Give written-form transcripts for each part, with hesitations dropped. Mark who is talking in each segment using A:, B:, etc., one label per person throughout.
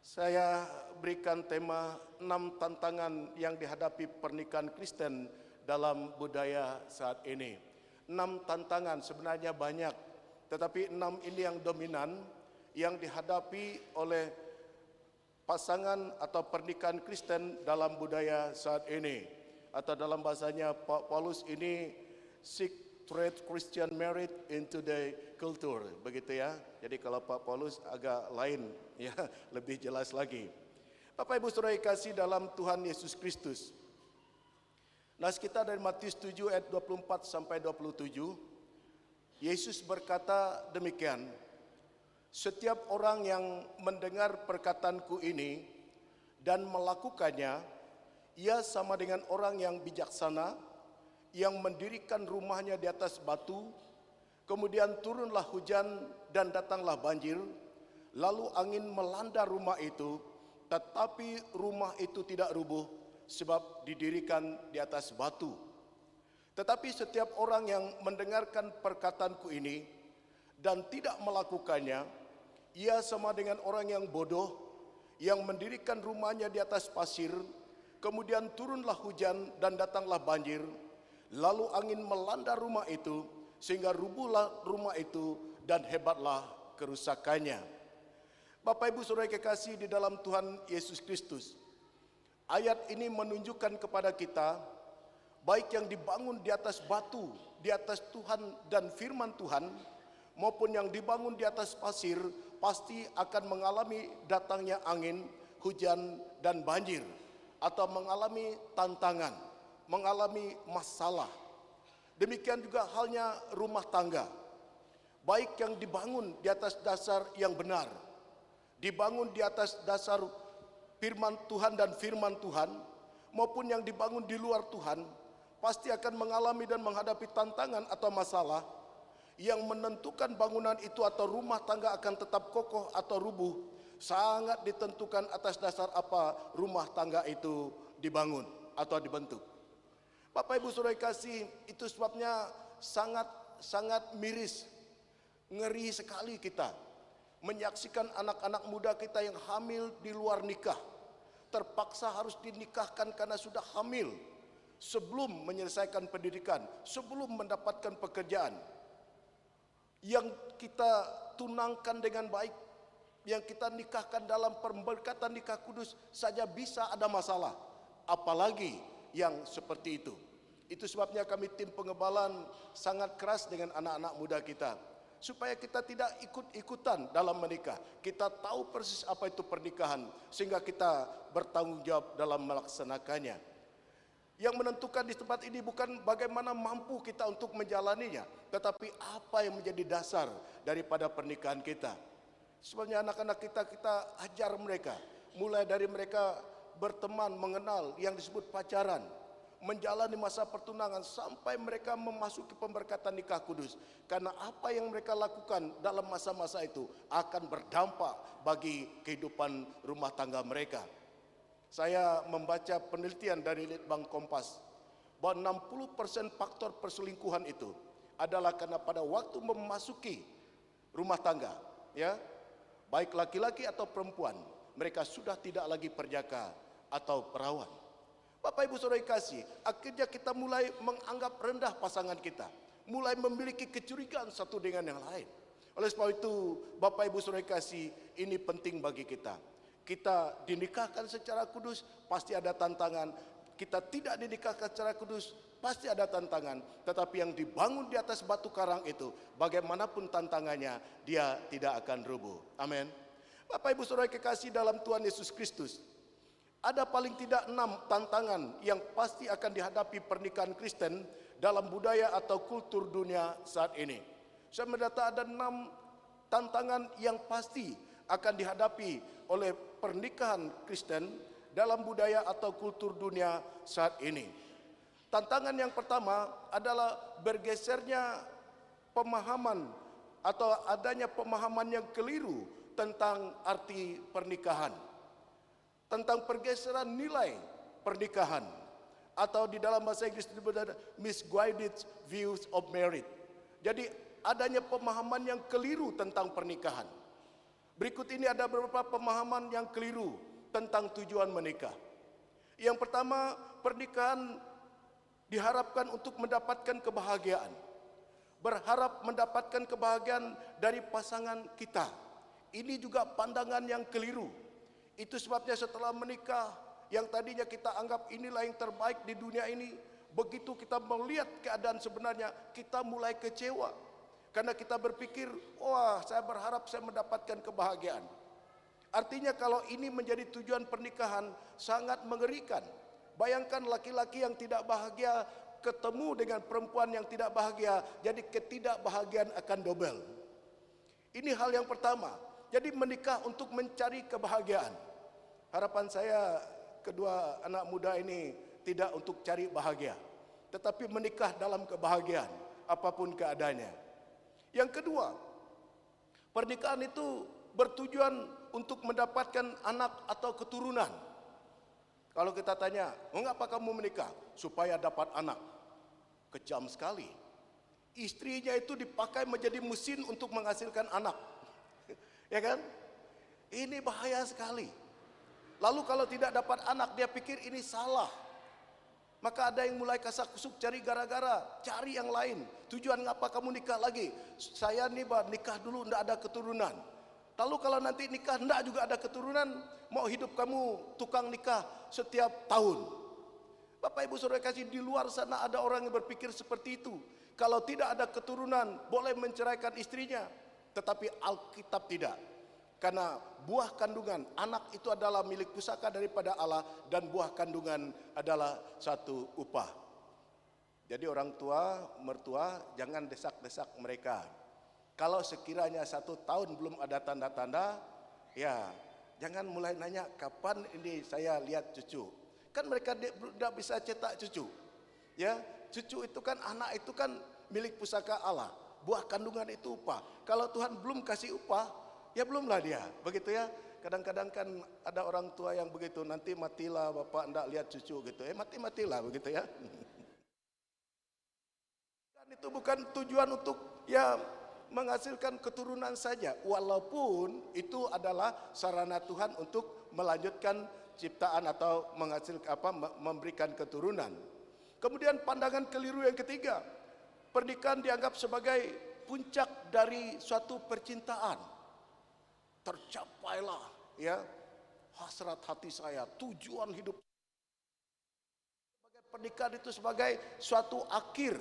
A: Saya berikan tema 6 tantangan yang dihadapi pernikahan Kristen dalam budaya saat ini. 6 tantangan sebenarnya banyak, tetapi 6 ini yang dominan yang dihadapi oleh pasangan atau pernikahan Kristen dalam budaya saat ini. Atau dalam bahasanya Pak Paulus ini seek trade Christian marriage into the culture, begitu ya. Jadi kalau Pak Paulus agak lain ya, lebih jelas lagi. Bapak Ibu Saudara kasih dalam Tuhan Yesus Kristus. Nas kita dari Matius 7 ayat 24 sampai 27. Yesus berkata demikian, setiap orang yang mendengar perkataanku ini dan melakukannya, ia sama dengan orang yang bijaksana yang mendirikan rumahnya di atas batu, kemudian turunlah hujan dan datanglah banjir, lalu angin melanda rumah itu, tetapi rumah itu tidak rubuh sebab didirikan di atas batu. Tetapi setiap orang yang mendengarkan perkataanku ini dan tidak melakukannya, ia sama dengan orang yang bodoh yang mendirikan rumahnya di atas pasir, kemudian turunlah hujan dan datanglah banjir, lalu angin melanda rumah itu sehingga rubuhlah rumah itu dan hebatlah kerusakannya. Bapak Ibu Saudara kekasih di dalam Tuhan Yesus Kristus, ayat ini menunjukkan kepada kita, baik yang dibangun di atas batu, di atas Tuhan dan firman Tuhan, maupun yang dibangun di atas pasir, pasti akan mengalami datangnya angin, hujan, dan banjir, atau mengalami tantangan, mengalami masalah. Demikian juga halnya rumah tangga, baik yang dibangun di atas dasar yang benar, dibangun di atas dasar firman Tuhan dan firman Tuhan, maupun yang dibangun di luar Tuhan, pasti akan mengalami dan menghadapi tantangan atau masalah yang menentukan bangunan itu atau rumah tangga akan tetap kokoh atau rubuh, sangat ditentukan atas dasar apa rumah tangga itu dibangun atau dibentuk. Bapak Ibu Saudara kasih, itu sebabnya sangat miris, ngeri sekali kita menyaksikan anak-anak muda kita yang hamil di luar nikah, terpaksa harus dinikahkan karena sudah hamil sebelum menyelesaikan pendidikan, sebelum mendapatkan pekerjaan. Yang kita tunangkan dengan baik, yang kita nikahkan dalam pemberkatan nikah kudus saja bisa ada masalah, apalagi yang seperti itu. Itu sebabnya kami tim pengebalan sangat keras dengan anak-anak muda kita, supaya kita tidak ikut-ikutan dalam menikah. Kita tahu persis apa itu pernikahan, sehingga kita bertanggung jawab dalam melaksanakannya. Yang menentukan di tempat ini bukan bagaimana mampu kita untuk menjalaninya, tetapi apa yang menjadi dasar daripada pernikahan kita. Sebenarnya anak-anak kita ajar mereka, mulai dari mereka berteman, mengenal yang disebut pacaran, menjalani masa pertunangan sampai mereka memasuki pemberkatan nikah kudus. Karena apa yang mereka lakukan dalam masa-masa itu akan berdampak bagi kehidupan rumah tangga mereka. Saya membaca penelitian dari Litbang Kompas bahwa 60% faktor perselingkuhan itu adalah karena pada waktu memasuki rumah tangga, ya, baik laki-laki atau perempuan, mereka sudah tidak lagi perjaka atau perawan. Bapak Ibu Saudara kasih, akhirnya kita mulai menganggap rendah pasangan kita, mulai memiliki kecurigaan satu dengan yang lain. Oleh sebab itu, Bapak Ibu Saudara kasih, ini penting bagi kita. Kita dinikahkan secara kudus, pasti ada tantangan. Kita tidak dinikahkan secara kudus, pasti ada tantangan. Tetapi yang dibangun di atas batu karang itu, bagaimanapun tantangannya, dia tidak akan rubuh. Amin. Bapak Ibu Saudara kekasih dalam Tuhan Yesus Kristus, ada paling tidak 6 tantangan yang pasti akan dihadapi pernikahan Kristen dalam budaya atau kultur dunia saat ini. Saya mendata ada 6 tantangan yang pasti akan dihadapi oleh pernikahan Kristen dalam budaya atau kultur dunia saat ini. Tantangan yang pertama adalah bergesernya pemahaman atau adanya pemahaman yang keliru tentang arti pernikahan, tentang pergeseran nilai pernikahan, atau di dalam bahasa Inggris disebut misguided views of marriage. Jadi adanya pemahaman yang keliru tentang pernikahan. Berikut ini ada beberapa pemahaman yang keliru tentang tujuan menikah. Yang pertama, pernikahan diharapkan untuk mendapatkan kebahagiaan. Berharap mendapatkan kebahagiaan dari pasangan kita. Ini juga pandangan yang keliru. Itu sebabnya setelah menikah, yang tadinya kita anggap inilah yang terbaik di dunia ini, begitu kita melihat keadaan sebenarnya, kita mulai kecewa. Karena kita berpikir, wah, saya berharap saya mendapatkan kebahagiaan. Artinya kalau ini menjadi tujuan pernikahan, sangat mengerikan. Bayangkan laki-laki yang tidak bahagia ketemu dengan perempuan yang tidak bahagia, jadi ketidakbahagiaan akan double. Ini hal yang pertama. Jadi menikah untuk mencari kebahagiaan. Harapan saya kedua anak muda ini tidak untuk cari bahagia, tetapi menikah dalam kebahagiaan, apapun keadaannya. Yang kedua, pernikahan itu bertujuan untuk mendapatkan anak atau keturunan. Kalau kita tanya, mengapa kamu menikah? Supaya dapat anak. Kejam sekali. Istrinya itu dipakai menjadi mesin untuk menghasilkan anak. Ya kan? Ini bahaya sekali. Lalu kalau tidak dapat anak, dia pikir ini salah. Maka ada yang mulai kasak kusuk cari gara-gara, cari yang lain. Tujuan ngapa kamu nikah lagi? Saya nih nikah dulu ndak ada keturunan. Lalu kalau nanti nikah ndak juga ada keturunan, mau hidup kamu tukang nikah setiap tahun. Bapak Ibu Saudara kasih, di luar sana ada orang yang berpikir seperti itu. Kalau tidak ada keturunan, boleh menceraikan istrinya. Tetapi Alkitab tidak. Karena buah kandungan anak itu adalah milik pusaka daripada Allah, dan buah kandungan adalah satu upah. Jadi orang tua, mertua jangan desak-desak mereka. Kalau sekiranya 1 tahun belum ada tanda-tanda, ya jangan mulai nanya kapan ini saya lihat cucu. Kan mereka tidak bisa cetak cucu. Ya, cucu itu kan, anak itu kan milik pusaka Allah. Buah kandungan itu upah. Kalau Tuhan belum kasih upah, ya belumlah dia. Begitu ya. Kadang-kadang kan ada orang tua yang begitu, nanti matilah bapak ndak lihat cucu gitu. Mati-matilah begitu ya. Dan itu bukan tujuan untuk ya menghasilkan keturunan saja, walaupun itu adalah sarana Tuhan untuk melanjutkan ciptaan atau memberikan keturunan. Kemudian pandangan keliru yang ketiga, pernikahan dianggap sebagai puncak dari suatu percintaan. Tercapailah ya hasrat hati saya, tujuan hidup. Pernikahan itu sebagai suatu akhir,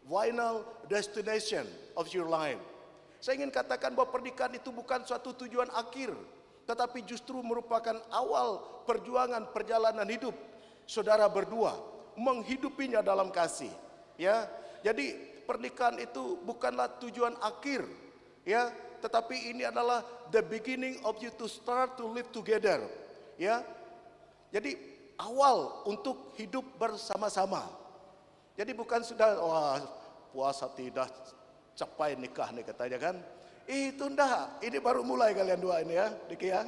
A: final destination of your life. Saya ingin katakan bahwa pernikahan itu bukan suatu tujuan akhir, tetapi justru merupakan awal perjuangan perjalanan hidup saudara berdua, menghidupinya dalam kasih. Ya, jadi pernikahan itu bukanlah tujuan akhir, ya, tetapi ini adalah the beginning of you to start to live together. Ya, jadi awal untuk hidup bersama-sama. Jadi bukan sudah wah puasa tidak capai nikah nih katanya kan. Itu ndak, ini baru mulai kalian dua ini ya, Diki ya.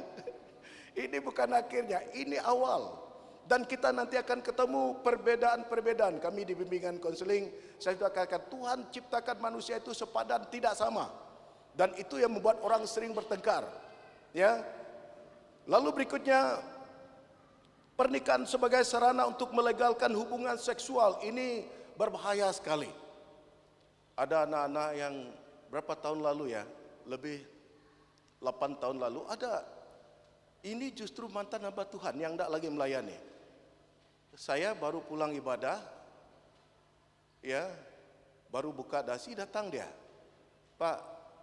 A: Ini bukan akhirnya, ini awal. Dan kita nanti akan ketemu perbedaan-perbedaan. Kami di bimbingan konseling, saya sudah katakan Tuhan ciptakan manusia itu sepadan, tidak sama. Dan itu yang membuat orang sering bertengkar. Ya. Lalu berikutnya, pernikahan sebagai sarana untuk melegalkan hubungan seksual ini berbahaya sekali. Ada anak-anak yang berapa tahun lalu ya, lebih 8 tahun lalu, ada ini justru mantan hamba Tuhan yang tidak lagi melayani. Saya baru pulang ibadah, ya, baru buka dasi, datang dia, Pak,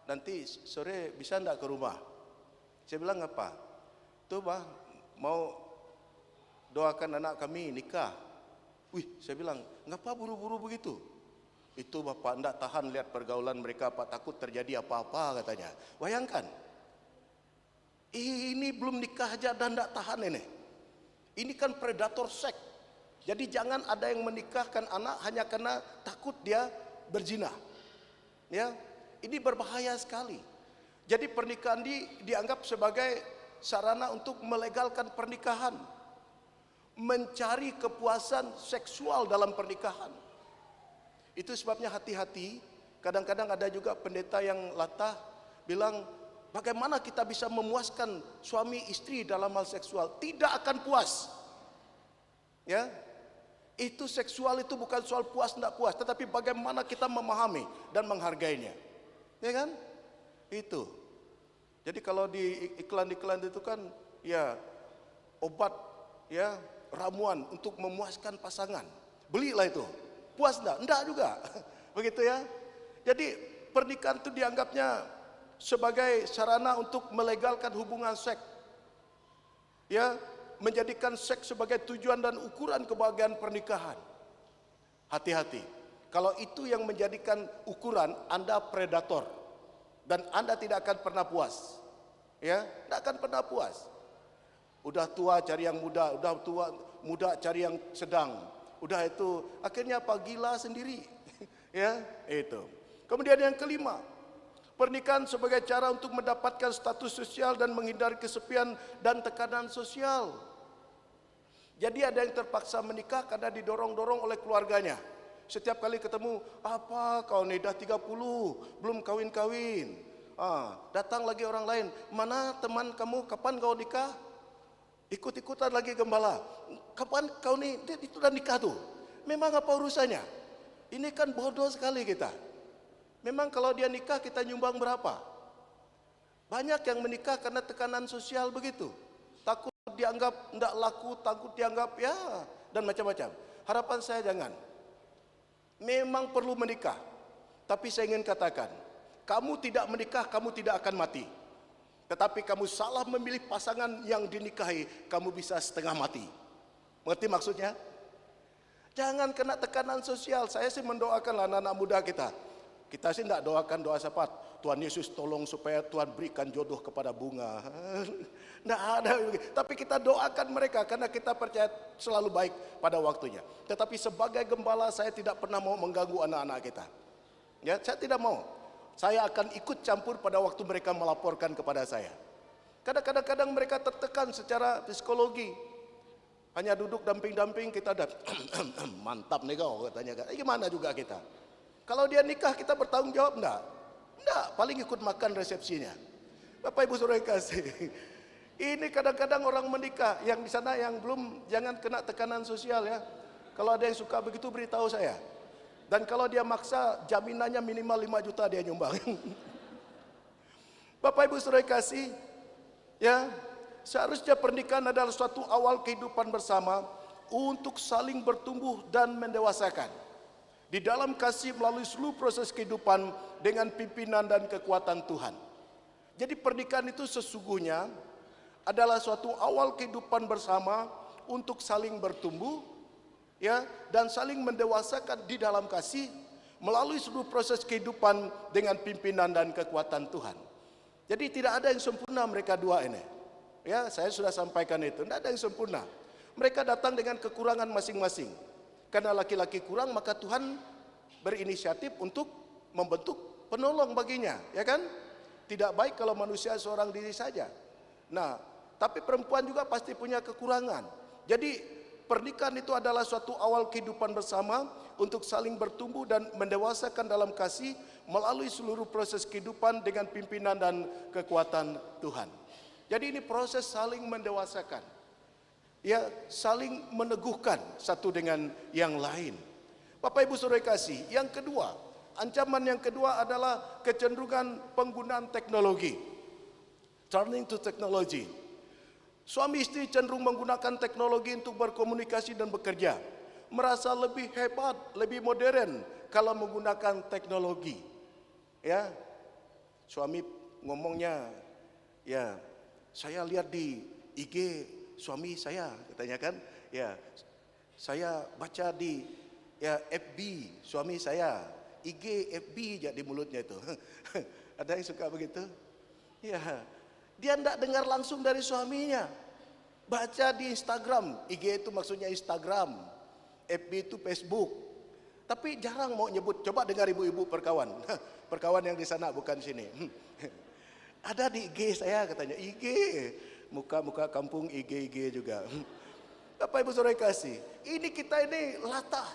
A: nanti sore bisa enggak ke rumah? Saya bilang apa? Tuh Pak, mau doakan anak kami nikah. Wih, saya bilang, ngapa buru-buru begitu? Itu bapak tidak tahan lihat pergaulan mereka, Pak, takut terjadi apa-apa katanya. Bayangkan, ini belum nikah aja dan tidak tahan ini. Ini kan predator seks. Jadi jangan ada yang menikahkan anak hanya karena takut dia berzina. Ya, ini berbahaya sekali. Jadi pernikahan dianggap sebagai sarana untuk melegalkan pernikahan, mencari kepuasan seksual dalam pernikahan. Itu sebabnya hati-hati. Kadang-kadang ada juga pendeta yang latah bilang Bagaimana kita bisa memuaskan suami istri dalam hal seksual? Tidak akan puas. Ya, itu seksual itu bukan soal puas tidak puas, tetapi bagaimana kita memahami dan menghargainya. Ya kan? Itu. Jadi kalau di iklan-iklan itu kan ya obat, ya ramuan untuk memuaskan pasangan. Belilah itu. Puas enggak? Enggak juga. Begitu ya. Jadi pernikahan itu dianggapnya sebagai sarana untuk melegalkan hubungan seks. Ya, menjadikan seks sebagai tujuan dan ukuran kebahagiaan pernikahan. Hati-hati. Kalau itu yang menjadikan ukuran, Anda predator dan Anda tidak akan pernah puas. Ya, tidak akan pernah puas. Udah tua cari yang muda, udah tua muda cari yang sedang. Udah itu akhirnya apa? Gila sendiri. Ya, itu. Kemudian yang kelima, pernikahan sebagai cara untuk mendapatkan status sosial dan menghindari kesepian dan tekanan sosial. Jadi ada yang terpaksa menikah karena didorong-dorong oleh keluarganya. Setiap kali ketemu, apa kau nih dah 30, belum kawin-kawin. Datang lagi orang lain, mana teman kamu, kapan kau nikah? Ikut-ikutan lagi gembala. Kapan kau nih, itu udah nikah tuh. Memang apa urusannya? Ini kan bodoh sekali kita. Memang kalau dia nikah kita nyumbang berapa? Banyak yang menikah karena tekanan sosial begitu. Takut dianggap tidak laku, takut dianggap ya, dan macam-macam. Harapan saya jangan. Memang perlu menikah. Tapi saya ingin katakan, kamu tidak menikah, kamu tidak akan mati. Tetapi kamu salah memilih pasangan yang dinikahi, kamu bisa setengah mati. Mengerti maksudnya? Jangan kena tekanan sosial. Saya sih mendoakanlah anak-anak muda kita. Kita sih tidak doakan doa syafaat, Tuhan Yesus tolong supaya Tuhan berikan jodoh kepada bunga. Tidak ada. Tapi kita doakan mereka karena kita percaya selalu baik pada waktunya. Tetapi sebagai gembala saya tidak pernah mau mengganggu anak-anak kita. Ya, saya tidak mau. Saya akan ikut campur pada waktu mereka melaporkan kepada saya. Kadang-kadang mereka tertekan secara psikologi. Hanya duduk damping-damping kita dan mantap nih kau katanya. Gimana juga kita? Kalau dia nikah kita bertanggung jawab enggak? Enggak, paling ikut makan resepsinya. Bapak Ibu Saudara kasih. Ini kadang-kadang orang menikah yang di sana yang belum, jangan kena tekanan sosial ya. Kalau ada yang suka begitu beritahu saya. Dan kalau dia maksa jaminannya minimal 5 juta dia nyumbang. Bapak Ibu Saudara kasih, ya, seharusnya pernikahan adalah suatu awal kehidupan bersama untuk saling bertumbuh dan mendewasakan. Di dalam kasih melalui seluruh proses kehidupan dengan pimpinan dan kekuatan Tuhan. Jadi pernikahan itu sesungguhnya adalah suatu awal kehidupan bersama untuk saling bertumbuh, ya, dan saling mendewasakan di dalam kasih melalui seluruh proses kehidupan dengan pimpinan dan kekuatan Tuhan. Jadi tidak ada yang sempurna mereka dua ini. Ya, saya sudah sampaikan itu. Tidak ada yang sempurna. Mereka datang dengan kekurangan masing-masing. Karena laki-laki kurang, maka Tuhan berinisiatif untuk membentuk penolong baginya, ya kan? Tidak baik kalau manusia seorang diri saja. Nah, tapi perempuan juga pasti punya kekurangan. Jadi pernikahan itu adalah suatu awal kehidupan bersama untuk saling bertumbuh dan mendewasakan dalam kasih melalui seluruh proses kehidupan dengan pimpinan dan kekuatan Tuhan. Jadi ini proses saling mendewasakan. Ya, saling meneguhkan satu dengan yang lain. Bapak Ibu Saudara kasih, yang kedua, ancaman yang kedua adalah kecenderungan penggunaan teknologi. Turning to technology. Suami istri cenderung menggunakan teknologi untuk berkomunikasi dan bekerja. Merasa lebih hebat, lebih modern kalau menggunakan teknologi. Ya, suami ngomongnya, ya, saya lihat di IG suami saya katanya kan, ya saya baca di ya FB suami saya, IG FB jadi mulutnya itu. Ada yang suka begitu? Ya, dia tidak dengar langsung dari suaminya, baca di Instagram. IG itu maksudnya Instagram, FB itu Facebook. Tapi jarang mau nyebut. Coba dengar ibu-ibu perkawan, perkawan yang di sana bukan sini. Ada di IG saya katanya, IG muka-muka kampung IG juga. Bapak Ibu Saudara kasih, ini kita ini latah.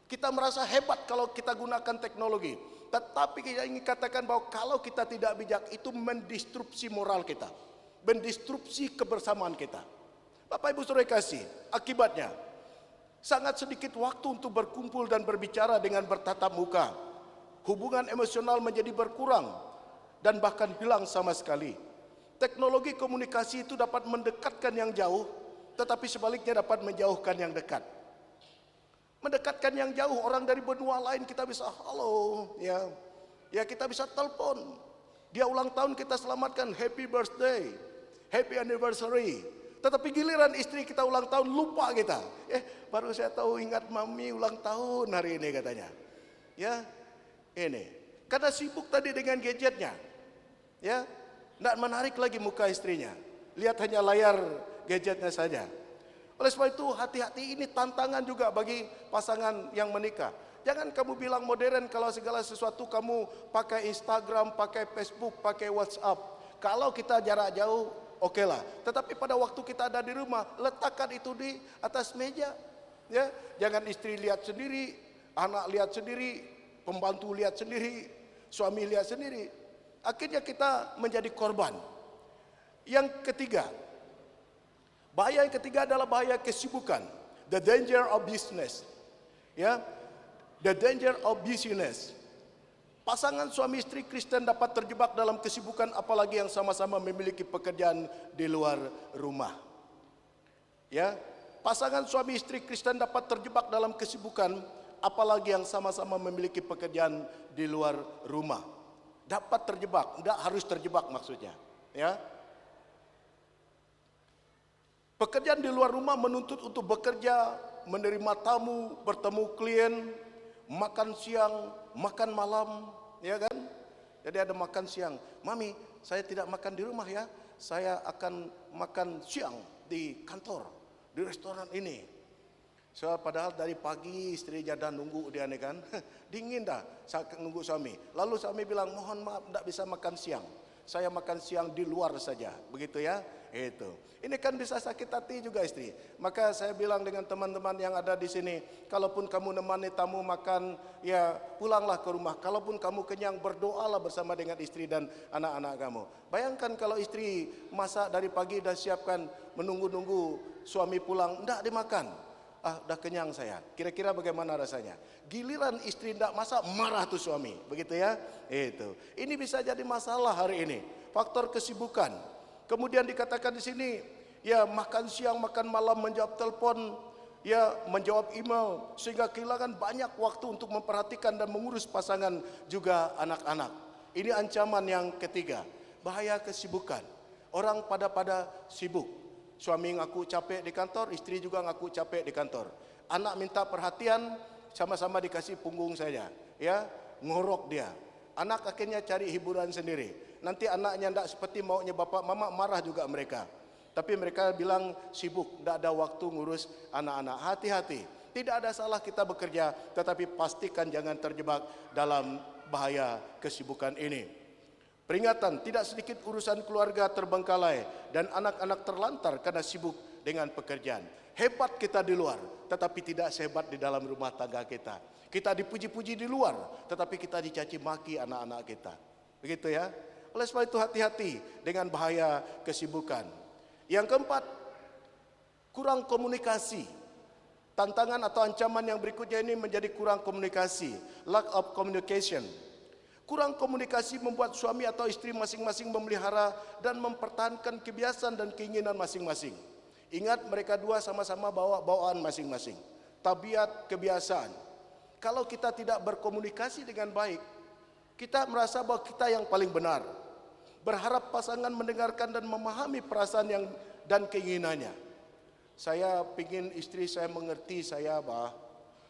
A: Kita merasa hebat kalau kita gunakan teknologi. Tetapi kita ingin katakan bahwa kalau kita tidak bijak, itu mendistrupsi moral kita, mendistrupsi kebersamaan kita. Bapak Ibu Saudara kasih, akibatnya sangat sedikit waktu untuk berkumpul dan berbicara dengan bertatap muka. Hubungan emosional menjadi berkurang dan bahkan hilang sama sekali. Teknologi komunikasi itu dapat mendekatkan yang jauh, tetapi sebaliknya dapat menjauhkan yang dekat. Mendekatkan yang jauh, orang dari benua lain kita bisa halo, ya kita bisa telepon. Dia ulang tahun kita selamatkan, happy birthday, happy anniversary. Tetapi giliran istri kita ulang tahun lupa kita. Baru saya tahu ingat mami ulang tahun hari ini katanya. Ya, ini karena sibuk tadi dengan gadgetnya. Ya, tidak menarik lagi muka istrinya. Lihat hanya layar gadgetnya saja. Oleh sebab itu hati-hati, ini tantangan juga bagi pasangan yang menikah. Jangan kamu bilang modern kalau segala sesuatu kamu pakai Instagram, pakai Facebook, pakai WhatsApp. Kalau kita jarak jauh, oke lah. Tetapi pada waktu kita ada di rumah, letakkan itu di atas meja. Ya, jangan istri lihat sendiri, anak lihat sendiri, pembantu lihat sendiri, suami lihat sendiri. Akhirnya kita menjadi korban. Yang ketiga, bahaya yang ketiga adalah bahaya kesibukan. The danger of business. Ya, the danger of busyness. Pasangan suami istri Kristen dapat terjebak dalam kesibukan, apalagi yang sama-sama memiliki pekerjaan di luar rumah. Ya, pasangan suami istri Kristen dapat terjebak dalam kesibukan, apalagi yang sama-sama memiliki pekerjaan di luar rumah. Dapat terjebak, tidak harus terjebak maksudnya. Ya. Pekerjaan di luar rumah menuntut untuk bekerja, menerima tamu, bertemu klien, makan siang, makan malam, ya kan? Jadi ada makan siang. Mami, saya tidak makan di rumah ya. Saya akan makan siang di kantor, di restoran ini. So, padahal dari pagi istri jadah nunggu dia nih kan. Dingin dah nunggu suami. Lalu suami bilang, mohon maaf tidak bisa makan siang. Saya makan siang di luar saja. Begitu ya. Itu. Ini kan bisa sakit hati juga istri. Maka saya bilang dengan teman-teman yang ada di sini, kalaupun kamu nemani tamu makan, ya pulanglah ke rumah. Kalaupun kamu kenyang, berdoalah bersama dengan istri dan anak-anak kamu. Bayangkan kalau istri masak dari pagi dah siapkan, menunggu-nunggu suami pulang, enggak dimakan. Dah kenyang saya. Kira-kira bagaimana rasanya? Giliran istri tidak masak, marah tuh suami. Begitu ya? Itu. Ini bisa jadi masalah hari ini. Faktor kesibukan. Kemudian dikatakan di sini, ya makan siang, makan malam, menjawab telepon, ya menjawab email, sehingga kehilangan banyak waktu untuk memperhatikan dan mengurus pasangan juga anak-anak. Ini ancaman yang ketiga, bahaya kesibukan. Orang pada sibuk. Suami ngaku capek di kantor, istri juga ngaku capek di kantor. Anak minta perhatian, sama-sama dikasih punggung saja, ya ngorok dia. Anak akhirnya cari hiburan sendiri. Nanti anaknya tidak seperti maunya bapak mama, marah juga mereka. Tapi mereka bilang sibuk, tidak ada waktu ngurus anak-anak. Hati-hati, tidak ada salah kita bekerja, tetapi pastikan jangan terjebak dalam bahaya kesibukan ini. Peringatan, tidak sedikit urusan keluarga terbengkalai dan anak-anak terlantar karena sibuk dengan pekerjaan. Hebat kita di luar, tetapi tidak sehebat di dalam rumah tangga kita. Kita dipuji-puji di luar, tetapi kita dicaci maki anak-anak kita. Begitu ya. Oleh sebab itu hati-hati dengan bahaya kesibukan. Yang keempat, kurang komunikasi. Tantangan atau ancaman yang berikutnya ini menjadi kurang komunikasi, lack of communication. Kurang komunikasi membuat suami atau istri masing-masing memelihara dan mempertahankan kebiasaan dan keinginan masing-masing. Ingat, mereka dua sama-sama bawa bawaan masing-masing, tabiat, kebiasaan. Kalau kita tidak berkomunikasi dengan baik, kita merasa bahwa kita yang paling benar. Berharap pasangan mendengarkan dan memahami perasaan yang dan keinginannya. Saya ingin istri saya mengerti saya, bah.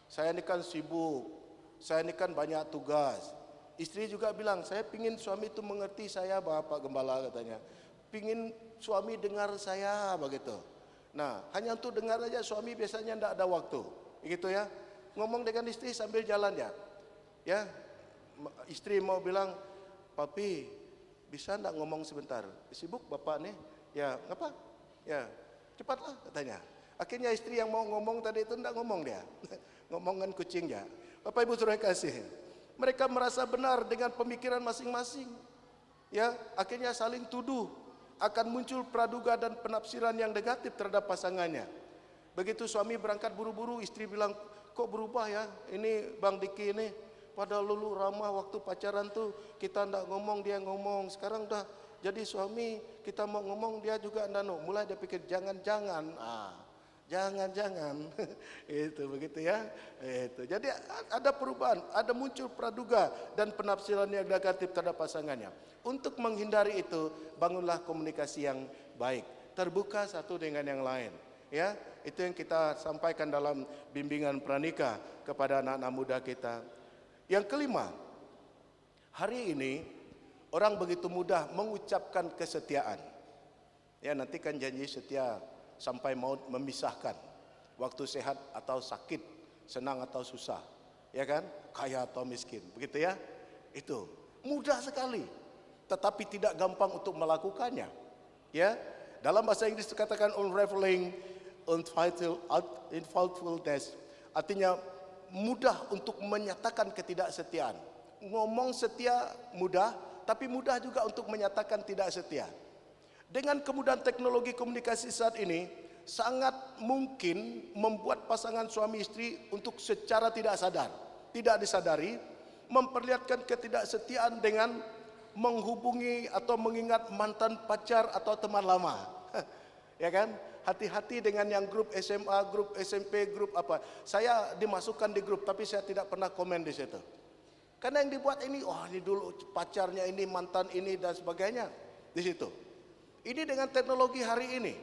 A: Saya ini kan sibuk, saya ini kan banyak tugas. Istri juga bilang, saya ingin suami itu mengerti saya, bah, Pak Gembala katanya. Ingin suami dengar saya, begitu. Nah, hanya untuk dengar aja suami biasanya tidak ada waktu, begitu ya. Ngomong dengan istri sambil jalan ya. Ya, istri mau bilang, papi, bisa enggak ngomong sebentar? Sibuk bapak nih. Ya, ngapa? Ya, cepatlah katanya. Akhirnya istri yang mau ngomong tadi itu enggak ngomong dia. Ngomongan kucingnya. Bapak Ibu Saudara kasih. Mereka merasa benar dengan pemikiran masing-masing. Ya, akhirnya saling tuduh, akan muncul praduga dan penafsiran yang negatif terhadap pasangannya. Begitu suami berangkat buru-buru, istri bilang, kok berubah ya, ini Bang Diki ini, padahal dulu ramah waktu pacaran tuh, kita ndak ngomong, dia ngomong, sekarang udah jadi suami, kita mau ngomong, dia juga ndak no. Mulai dia pikir, jangan-jangan, jangan-jangan, itu begitu ya, itu. Jadi ada perubahan, ada muncul praduga dan penafsiran yang negatif terhadap pasangannya. Untuk menghindari itu, bangunlah komunikasi yang baik, terbuka satu dengan yang lain. Ya, itu yang kita sampaikan dalam bimbingan pranikah kepada anak-anak muda kita. Yang kelima, hari ini orang begitu mudah mengucapkan kesetiaan. Ya, nanti kan janji setia sampai maut memisahkan, waktu sehat atau sakit, senang atau susah, ya kan, kaya atau miskin, begitu ya. Itu mudah sekali, tetapi tidak gampang untuk melakukannya. Ya, dalam bahasa Inggris dikatakan unraveling unfaithfulness, artinya mudah untuk menyatakan ketidaksetiaan. Ngomong setia mudah, tapi mudah juga untuk menyatakan tidak setia. Dengan kemudahan teknologi komunikasi saat ini, sangat mungkin membuat pasangan suami istri untuk secara tidak sadar, tidak disadari, memperlihatkan ketidaksetiaan dengan menghubungi atau mengingat mantan pacar atau teman lama. Ya kan? Hati-hati dengan yang grup SMA, grup SMP, grup apa. Saya dimasukkan di grup, tapi saya tidak pernah komen di situ. Karena yang dibuat ini, ini dulu pacarnya ini, mantan ini dan sebagainya di situ. Ini dengan teknologi hari ini.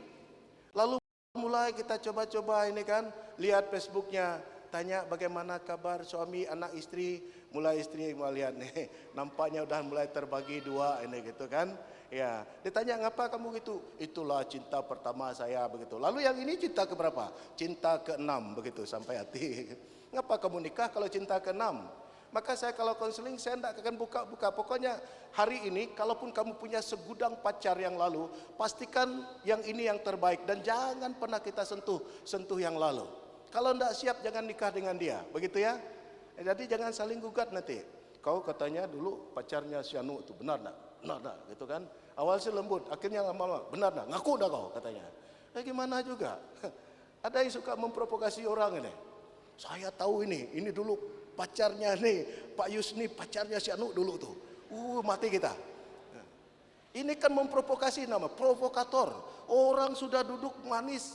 A: Lalu mulai kita coba-coba ini kan, lihat Facebooknya, tanya bagaimana kabar suami, anak, istri. Mulai istri mau lihat nih, nampaknya udah mulai terbagi dua ini gitu kan. Ya, ditanya ngapa kamu gitu? Itulah cinta pertama saya begitu. Lalu yang ini cinta keberapa? Cinta ke-6 begitu sampai hati. Ngapa kamu nikah kalau cinta ke-6? Maka saya kalau konseling saya tidak akan buka-buka. Pokoknya hari ini kalaupun kamu punya segudang pacar yang lalu, pastikan yang ini yang terbaik dan jangan pernah kita sentuh yang lalu. Kalau tidak siap jangan nikah dengan dia, begitu ya. Jadi jangan saling gugat nanti. Kau katanya dulu pacarnya si Anu itu benar enggak? Benar enggak? Gitu kan. Awal sih lembut, akhirnya lama-lama benar enggak? Ngaku dah kau katanya. Gimana juga? Ada yang suka memprovokasi orang ini. Saya tahu ini dulu pacarnya nih, Pak Yusni pacarnya si Anu dulu tuh. Mati kita. Ini kan memprovokasi, nama provokator. Orang sudah duduk manis,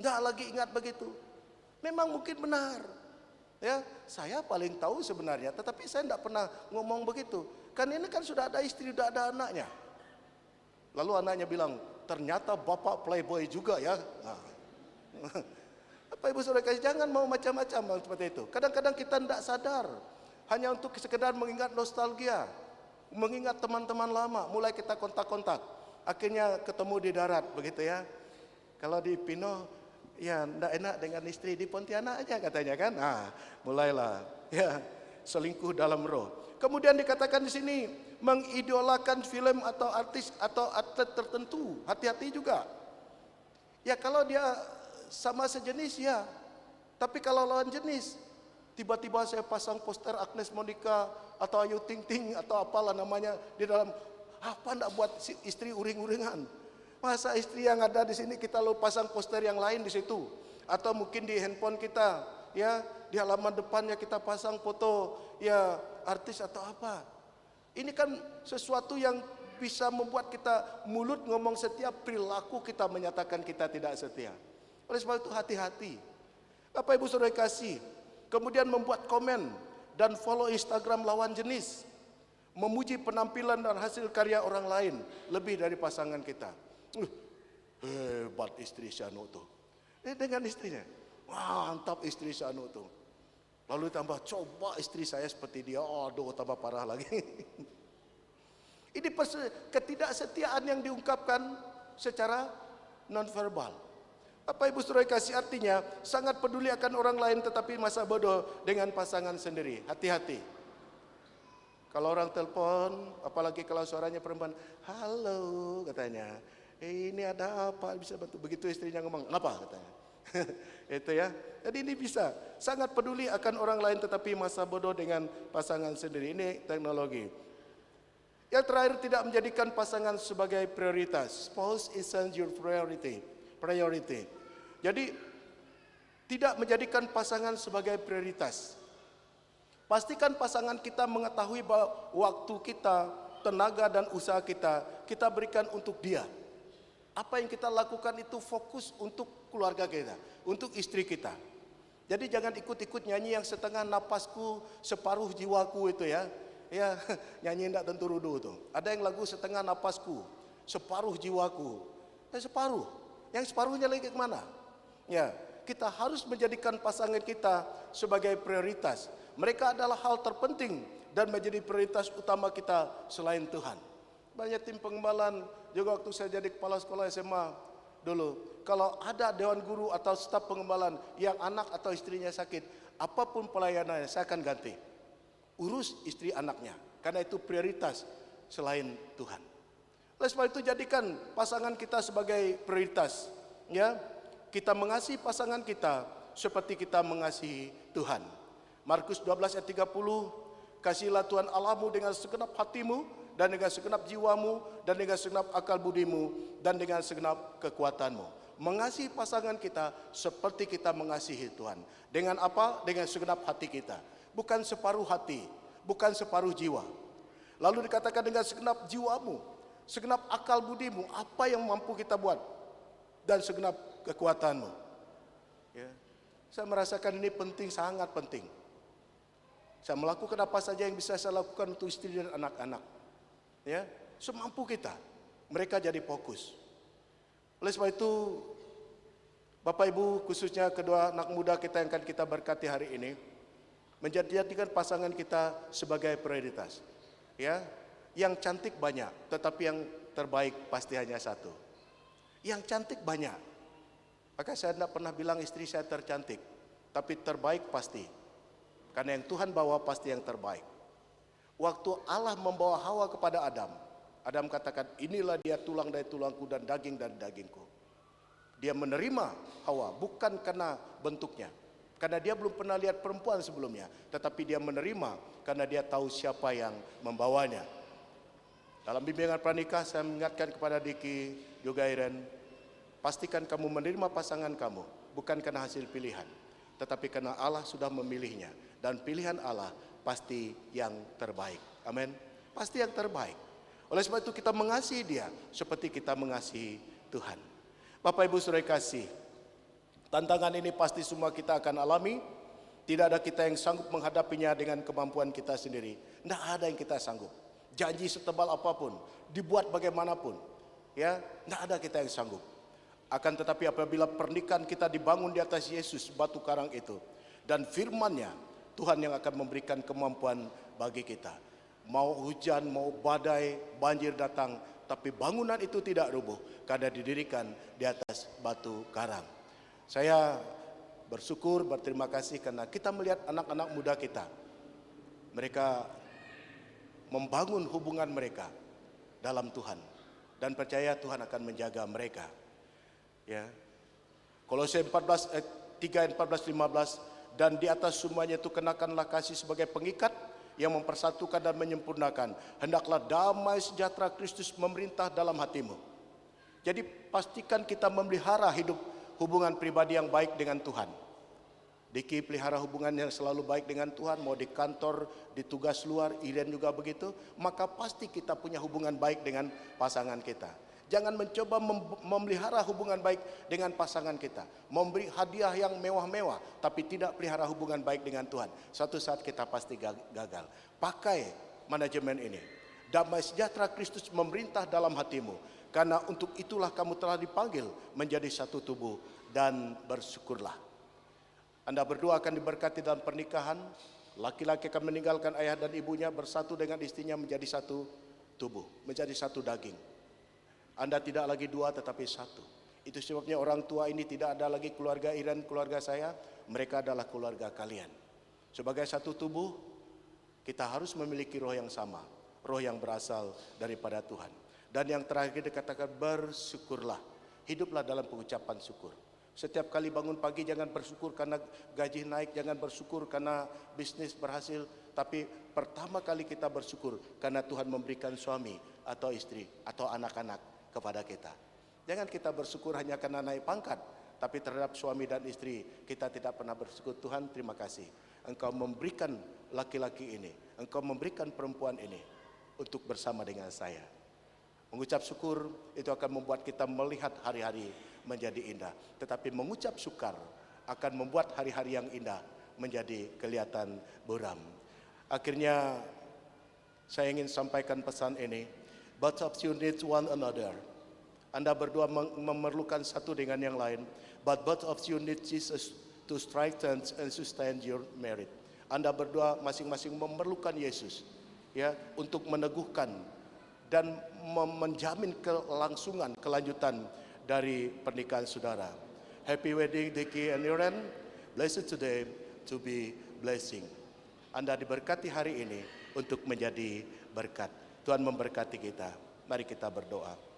A: enggak lagi ingat begitu. Memang mungkin benar. Ya, saya paling tahu sebenarnya, tetapi saya tidak pernah ngomong begitu. Kan ini kan sudah ada istri, sudah ada anaknya. Lalu anaknya bilang, ternyata bapak playboy juga ya. Apa ibu saudara kasih, jangan mau macam-macam seperti itu. Kadang-kadang kita tidak sadar, hanya untuk sekedar mengingat nostalgia, mengingat teman-teman lama, mulai kita kontak-kontak, akhirnya ketemu di darat, begitu ya. Kalau di Pino, ya tidak enak dengan istri di Pontianak aja katanya kan. Mulailah ya selingkuh dalam roh. Kemudian dikatakan di sini mengidolakan film atau artis atau atlet tertentu. Hati-hati juga. Ya kalau dia sama sejenis ya. Tapi kalau lawan jenis, tiba-tiba saya pasang poster Agnes Monica atau Ayu Ting Ting atau apalah namanya di dalam, apa ndak buat istri uring-uringan. Masa istri yang ada di sini kita lalu pasang poster yang lain di situ, atau mungkin di handphone kita, ya di halaman depannya kita pasang foto ya artis atau apa. Ini kan sesuatu yang bisa membuat kita mulut ngomong setia, perilaku kita menyatakan kita tidak setia. Oleh sebab itu hati-hati. Bapak Ibu Saudara kasih, kemudian membuat komen dan follow Instagram lawan jenis, memuji penampilan dan hasil karya orang lain lebih dari pasangan kita. Hebat istri si Anu tuh. Dengan istrinya, mantap istri si Anu tuh. Lalu tambah, coba istri saya seperti dia, aduh tambah parah lagi. Ini ketidaksetiaan yang diungkapkan secara nonverbal. Apa Ibu Saudara kasih, artinya sangat peduli akan orang lain tetapi masa bodoh dengan pasangan sendiri. Hati-hati. Kalau orang telepon, apalagi kalau suaranya perempuan, halo katanya. Ini ada apa bisa bantu? Begitu istrinya ngomong, apa katanya? Itu ya. Jadi ini bisa sangat peduli akan orang lain tetapi masa bodoh dengan pasangan sendiri. Ini teknologi. Yang terakhir, tidak menjadikan pasangan sebagai prioritas. Spouse isn't your priority. Jadi tidak menjadikan pasangan sebagai prioritas. Pastikan pasangan kita mengetahui bahwa waktu kita, tenaga dan usaha kita berikan untuk dia. Apa yang kita lakukan itu fokus untuk keluarga kita, untuk istri kita. Jadi jangan ikut-ikut nyanyi yang setengah napasku, separuh jiwaku itu ya. Ya, nyanyi tidak tentu rudu itu. Ada yang lagu setengah napasku, separuh jiwaku. Separuh. Yang separuhnya lagi kemana? Ya, kita harus menjadikan pasangan kita sebagai prioritas. Mereka adalah hal terpenting dan menjadi prioritas utama kita selain Tuhan. Banyak tim pengembalaan, juga waktu saya jadi kepala sekolah SMA dulu, kalau ada dewan guru atau staf pengembalaan yang anak atau istrinya sakit, apapun pelayanannya saya akan ganti. Urus istri anaknya, karena itu prioritas selain Tuhan. Oleh sebab itu jadikan pasangan kita sebagai prioritas. Ya, kita mengasihi pasangan kita seperti kita mengasihi Tuhan. Markus 12 ayat 30, kasihilah Tuhan Allahmu dengan segenap hatimu, dan dengan segenap jiwamu, dan dengan segenap akal budimu, dan dengan segenap kekuatanmu. Mengasihi pasangan kita seperti kita mengasihi Tuhan. Dengan apa? Dengan segenap hati kita. Bukan separuh hati, bukan separuh jiwa. Lalu dikatakan dengan segenap jiwamu, segenap akal budimu, apa yang mampu kita buat, dan segenap kekuatanmu. Ya. Saya merasakan ini penting, sangat penting. Saya melakukan apa saja yang bisa saya lakukan untuk istri dan anak-anak. Ya, semampu kita. Mereka jadi fokus. Oleh sebab itu, Bapak Ibu, khususnya kedua anak muda kita yang akan kita berkati hari ini, menjadikan pasangan kita sebagai prioritas. Ya, yang cantik banyak, tetapi yang terbaik pasti hanya satu. Yang cantik banyak. Maka saya tidak pernah bilang istri saya tercantik, tapi terbaik pasti. Karena yang Tuhan bawa pasti yang terbaik. Waktu Allah membawa Hawa kepada Adam, Adam katakan, inilah dia tulang dari tulangku dan daging dari dagingku. Dia menerima Hawa bukan karena bentuknya, karena dia belum pernah lihat perempuan sebelumnya, tetapi dia menerima karena dia tahu siapa yang membawanya. Dalam bimbingan pranikah saya mengingatkan kepada Diki juga Iren, pastikan kamu menerima pasangan kamu bukan karena hasil pilihan, tetapi karena Allah sudah memilihnya, dan pilihan Allah pasti yang terbaik. Amin. Pasti yang terbaik. Oleh sebab itu kita mengasihi dia seperti kita mengasihi Tuhan. Bapak Ibu saudara kasih, tantangan ini pasti semua kita akan alami. Tidak ada kita yang sanggup menghadapinya dengan kemampuan kita sendiri. Tidak ada yang kita sanggup. Janji setebal apapun, dibuat bagaimanapun, ya, tidak ada kita yang sanggup. Akan tetapi apabila pernikahan kita dibangun di atas Yesus, batu karang itu, dan firman-Nya, Tuhan yang akan memberikan kemampuan bagi kita. Mau hujan, mau badai, banjir datang, tapi bangunan itu tidak rubuh karena didirikan di atas batu karang. Saya bersyukur, berterima kasih karena kita melihat anak-anak muda kita. Mereka membangun hubungan mereka dalam Tuhan, dan percaya Tuhan akan menjaga mereka. Ya. Kolose 14 3 14 15, dan di atas semuanya itu kenakanlah kasih sebagai pengikat yang mempersatukan dan menyempurnakan. Hendaklah damai sejahtera Kristus memerintah dalam hatimu. Jadi pastikan kita memelihara hidup hubungan pribadi yang baik dengan Tuhan. Diki pelihara hubungan yang selalu baik dengan Tuhan, mau di kantor, di tugas luar, Iren juga begitu, maka pasti kita punya hubungan baik dengan pasangan kita. Jangan mencoba memelihara hubungan baik dengan pasangan kita, memberi hadiah yang mewah-mewah, tapi tidak pelihara hubungan baik dengan Tuhan. Suatu saat kita pasti gagal. Pakai manajemen ini. Damai sejahtera Kristus memerintah dalam hatimu, karena untuk itulah kamu telah dipanggil menjadi satu tubuh, dan bersyukurlah. Anda berdua akan diberkati dalam pernikahan. Laki-laki akan meninggalkan ayah dan ibunya, bersatu dengan istrinya menjadi satu tubuh, menjadi satu daging. Anda tidak lagi dua tetapi satu. Itu sebabnya orang tua ini tidak ada lagi keluarga Iren, keluarga saya. Mereka adalah keluarga kalian. Sebagai satu tubuh, kita harus memiliki roh yang sama, roh yang berasal daripada Tuhan. Dan yang terakhir dikatakan bersyukurlah. Hiduplah dalam pengucapan syukur. Setiap kali bangun pagi jangan bersyukur karena gaji naik, jangan bersyukur karena bisnis berhasil, tapi pertama kali kita bersyukur karena Tuhan memberikan suami atau istri atau anak-anak kepada kita. Jangan kita bersyukur hanya karena naik pangkat, tapi terhadap suami dan istri kita tidak pernah bersyukur. Tuhan, terima kasih. Engkau memberikan laki-laki ini, Engkau memberikan perempuan ini untuk bersama dengan saya. Mengucap syukur itu akan membuat kita melihat hari-hari menjadi indah. Tetapi mengucap syukur akan membuat hari-hari yang indah menjadi kelihatan buram. Akhirnya saya ingin sampaikan pesan ini. Both of you need one another. Anda berdua memerlukan satu dengan yang lain. But both of you need Jesus to strengthen and sustain your marriage. Anda berdua masing-masing memerlukan Yesus, ya, untuk meneguhkan dan menjamin kelangsungan, kelanjutan dari pernikahan saudara. Happy wedding Diki and Iren. Blessed today to be blessing. Anda diberkati hari ini untuk menjadi berkat. Tuhan memberkati kita. Mari kita berdoa.